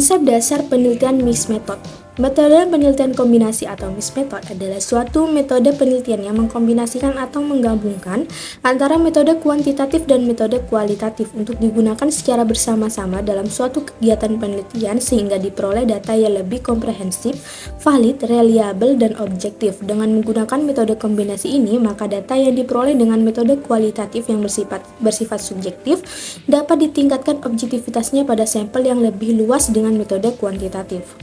Konsep dasar penelitian mixed method. Metode penelitian kombinasi atau mixed method adalah suatu metode penelitian yang mengkombinasikan atau menggabungkan antara metode kuantitatif dan metode kualitatif untuk digunakan secara bersama-sama dalam suatu kegiatan penelitian sehingga diperoleh data yang lebih komprehensif, valid, reliable, dan objektif. Dengan menggunakan metode kombinasi ini, maka data yang diperoleh dengan metode kualitatif yang bersifat subjektif dapat ditingkatkan objektivitasnya pada sampel yang lebih luas dengan metode kuantitatif.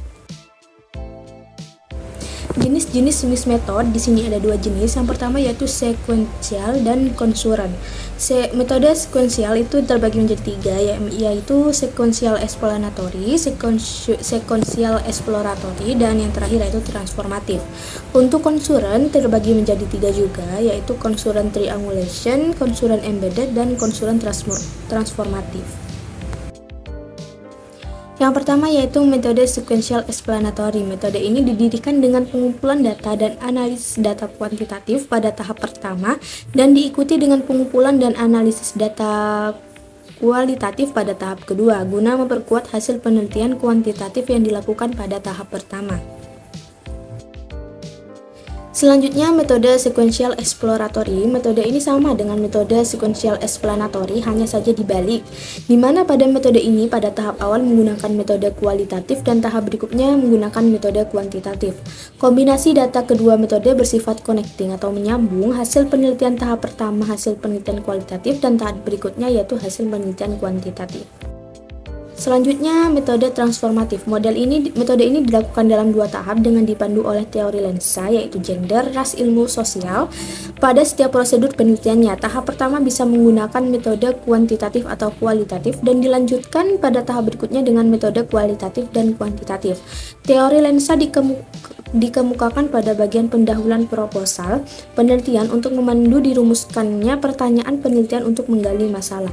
Jenis-jenis mixed method di sini ada dua jenis. Yang pertama yaitu sekuensial dan concurrent. Metode sekuensial itu terbagi menjadi tiga, yaitu sekuensial exploratory, sekuensial exploratory, dan yang terakhir yaitu transformatif. Untuk concurrent terbagi menjadi tiga juga, yaitu concurrent triangulation, concurrent embedded, dan concurrent transformatif. Yang pertama yaitu metode sequential explanatory. Metode ini didirikan dengan pengumpulan data dan analisis data kuantitatif pada tahap pertama dan diikuti dengan pengumpulan dan analisis data kualitatif pada tahap kedua guna memperkuat hasil penelitian kuantitatif yang dilakukan pada tahap pertama. Selanjutnya, metode sequential exploratory. Metode ini sama dengan metode sequential explanatory, hanya saja dibalik, di mana pada metode ini pada tahap awal menggunakan metode kualitatif dan tahap berikutnya menggunakan metode kuantitatif. Kombinasi data kedua metode bersifat connecting atau menyambung hasil penelitian tahap pertama, hasil penelitian kualitatif, dan tahap berikutnya yaitu hasil penelitian kuantitatif. Selanjutnya, metode transformatif. Metode ini dilakukan dalam dua tahap dengan dipandu oleh teori lensa, yaitu gender, ras, ilmu sosial. Pada setiap prosedur penelitiannya, tahap pertama bisa menggunakan metode kuantitatif atau kualitatif dan dilanjutkan pada tahap berikutnya dengan metode kualitatif dan kuantitatif. Teori lensa dikemukakan pada bagian pendahuluan proposal penelitian untuk memandu dirumuskannya pertanyaan penelitian untuk menggali masalah.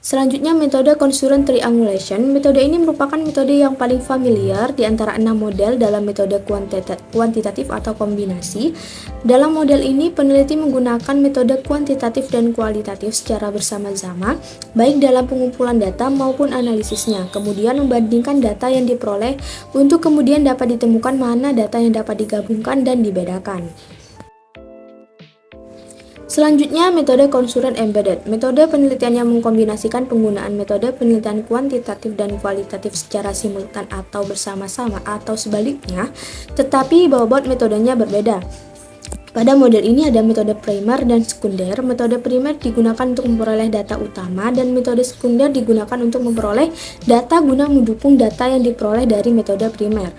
Selanjutnya, metode concurrent triangulation. Metode ini merupakan metode yang paling familiar di antara 6 model dalam metode kuantitatif atau kombinasi. Dalam model ini, peneliti menggunakan metode kuantitatif dan kualitatif secara bersama-sama, baik dalam pengumpulan data maupun analisisnya, kemudian membandingkan data yang diperoleh untuk kemudian dapat ditemukan mana data yang dapat digabungkan dan dibedakan. Selanjutnya, metode concurrent embedded. Metode penelitian yang mengkombinasikan penggunaan metode penelitian kuantitatif dan kualitatif secara simultan atau bersama-sama atau sebaliknya, tetapi bobot metodenya berbeda. Pada model ini ada metode primer dan sekunder. Metode primer digunakan untuk memperoleh data utama dan metode sekunder digunakan untuk memperoleh data guna mendukung data yang diperoleh dari metode primer.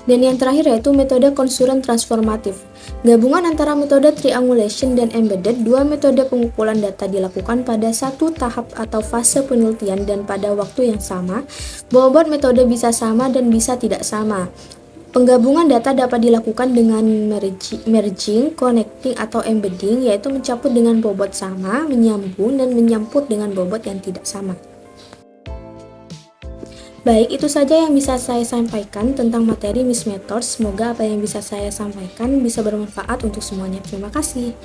Dan yang terakhir yaitu metode concurrent transformatif. Gabungan antara metode triangulation dan embedded, dua metode pengumpulan data dilakukan pada satu tahap atau fase penelitian dan pada waktu yang sama. Bobot metode bisa sama dan bisa tidak sama. Penggabungan data dapat dilakukan dengan merging, connecting, atau embedding, yaitu mencampur dengan bobot sama, menyambung, dan menyampur dengan bobot yang tidak sama. Baik, itu saja yang bisa saya sampaikan tentang materi mixed method. Semoga apa yang bisa saya sampaikan bisa bermanfaat untuk semuanya. Terima kasih.